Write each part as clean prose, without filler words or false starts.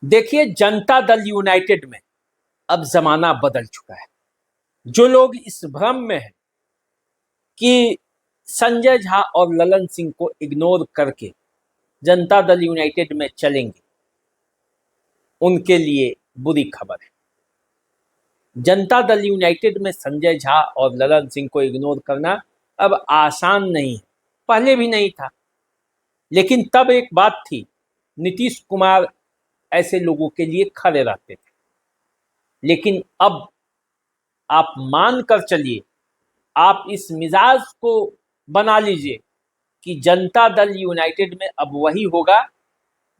देखिए, जनता दल यूनाइटेड में अब जमाना बदल चुका है। जो लोग इस भ्रम में हैं कि संजय झा और ललन सिंह को इग्नोर करके जनता दल यूनाइटेड में चलेंगे, उनके लिए बुरी खबर है। जनता दल यूनाइटेड में संजय झा और ललन सिंह को इग्नोर करना अब आसान नहीं है, पहले भी नहीं था। लेकिन तब एक बात थी, नीतीश कुमार ऐसे लोगों के लिए खड़े रहते थे। लेकिन अब आप मान कर चलिए, आप इस मिजाज को बना लीजिए कि जनता दल यूनाइटेड में अब वही होगा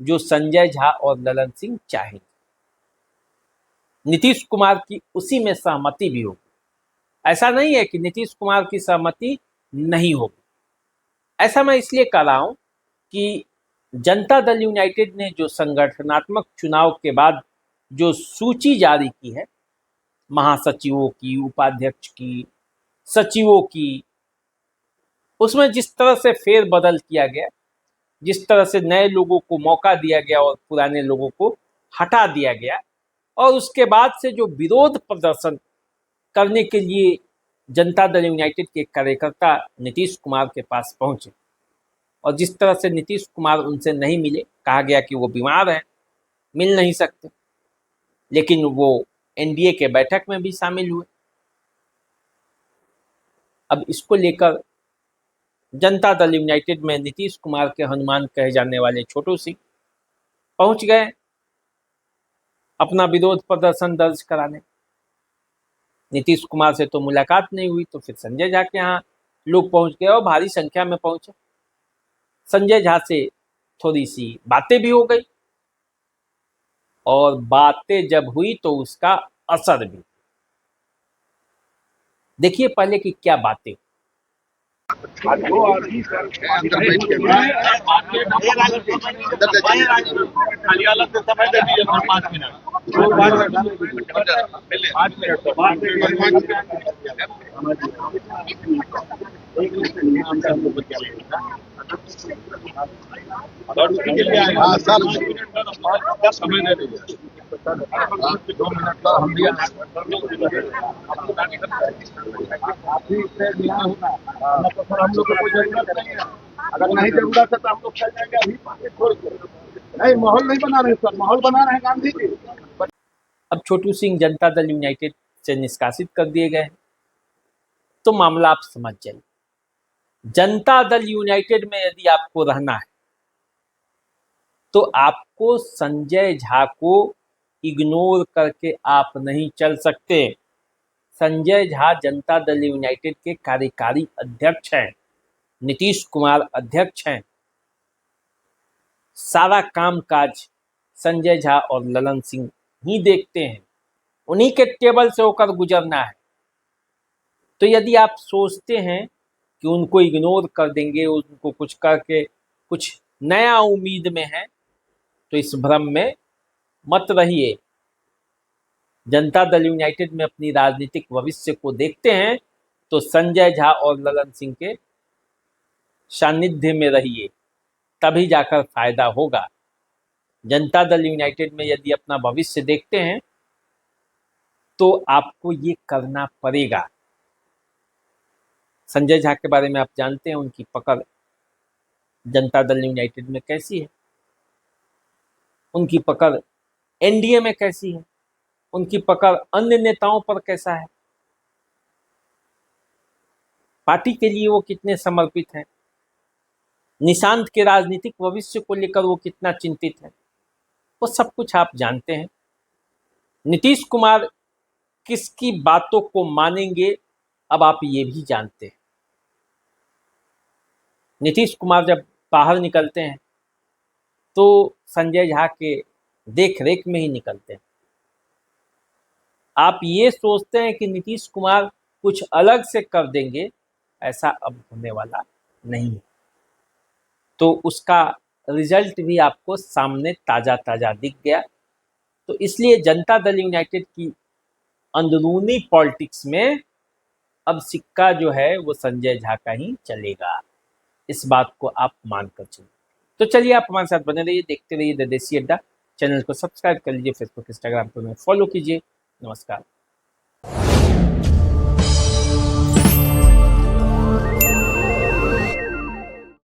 जो संजय झा और ललन सिंह चाहेंगे। नीतीश कुमार की उसी में सहमति भी होगी। ऐसा नहीं है कि नीतीश कुमार की सहमति नहीं होगी। ऐसा मैं इसलिए कह रहा हूं कि जनता दल यूनाइटेड ने जो संगठनात्मक चुनाव के बाद जो सूची जारी की है, महासचिवों की, उपाध्यक्ष की, सचिवों की, उसमें जिस तरह से फेरबदल किया गया, जिस तरह से नए लोगों को मौका दिया गया और पुराने लोगों को हटा दिया गया, और उसके बाद से जो विरोध प्रदर्शन करने के लिए जनता दल यूनाइटेड के कार्यकर्ता नीतीश कुमार के पास पहुंचे, और जिस तरह से नीतीश कुमार उनसे नहीं मिले, कहा गया कि वो बीमार हैं, मिल नहीं सकते, लेकिन वो एनडीए के बैठक में भी शामिल हुए। अब इसको लेकर जनता दल यूनाइटेड में नीतीश कुमार के हनुमान कहे जाने वाले छोटू सिंह पहुंच गए अपना विरोध प्रदर्शन दर्ज कराने। नीतीश कुमार से तो मुलाकात नहीं हुई, तो फिर संजय झा के यहाँ लोग पहुंच गए और भारी संख्या में पहुंचे। संजय झा से थोड़ी सी बातें भी हो गई, और बातें जब हुई तो उसका असर भी। देखिए पहले की क्या बातें। अगर नहीं जरूरत है तो हम लोग चल जाएंगे। अभी छोड़ के नहीं, माहौल नहीं बना रहे सर, माहौल बना रहे हैं गांधी जी। अब छोटू सिंह जनता दल यूनाइटेड से निष्कासित कर दिए गए, तो मामला आप समझ जाइए। जनता दल यूनाइटेड में यदि आपको रहना है तो आपको संजय झा को इग्नोर करके आप नहीं चल सकते। संजय झा जनता दल यूनाइटेड के कार्यकारी अध्यक्ष हैं, नीतीश कुमार अध्यक्ष हैं। सारा कामकाज संजय झा और ललन सिंह ही देखते हैं, उन्हीं के टेबल से होकर गुजरना है। तो यदि आप सोचते हैं कि उनको इग्नोर कर देंगे, उनको कुछ करके कुछ नया उम्मीद में है, तो इस भ्रम में मत रहिए। जनता दल यूनाइटेड में अपनी राजनीतिक भविष्य को देखते हैं तो संजय झा और ललन सिंह के सानिध्य में रहिए, तभी जाकर फायदा होगा। जनता दल यूनाइटेड में यदि अपना भविष्य देखते हैं तो आपको ये करना पड़ेगा। संजय झा के बारे में आप जानते हैं, उनकी पकड़ जनता दल यूनाइटेड में कैसी है, उनकी पकड़ एनडीए में कैसी है, उनकी पकड़ अन्य नेताओं पर कैसा है, पार्टी के लिए वो कितने समर्पित हैं, निशांत के राजनीतिक भविष्य को लेकर वो कितना चिंतित है, वो सब कुछ आप जानते हैं। नीतीश कुमार किसकी बातों को मानेंगे, अब आप ये भी जानते हैं। नीतीश कुमार जब बाहर निकलते हैं तो संजय झा के देख रेख में ही निकलते हैं। आप ये सोचते हैं कि नीतीश कुमार कुछ अलग से कर देंगे, ऐसा अब होने वाला नहीं है। तो उसका रिजल्ट भी आपको सामने ताज़ा ताज़ा दिख गया। तो इसलिए जनता दल यूनाइटेड की अंदरूनी पॉलिटिक्स में अब सिक्का जो है वो संजय झा का ही चलेगा, इस बात को आप मान कर चलिए। तो चलिए आप हमारे साथ बने रहिए, देखते रहिए द देसी अड्डा। चैनल को सब्सक्राइब कर लीजिए, फेसबुक इंस्टाग्राम पर फॉलो कीजिए। नमस्कार।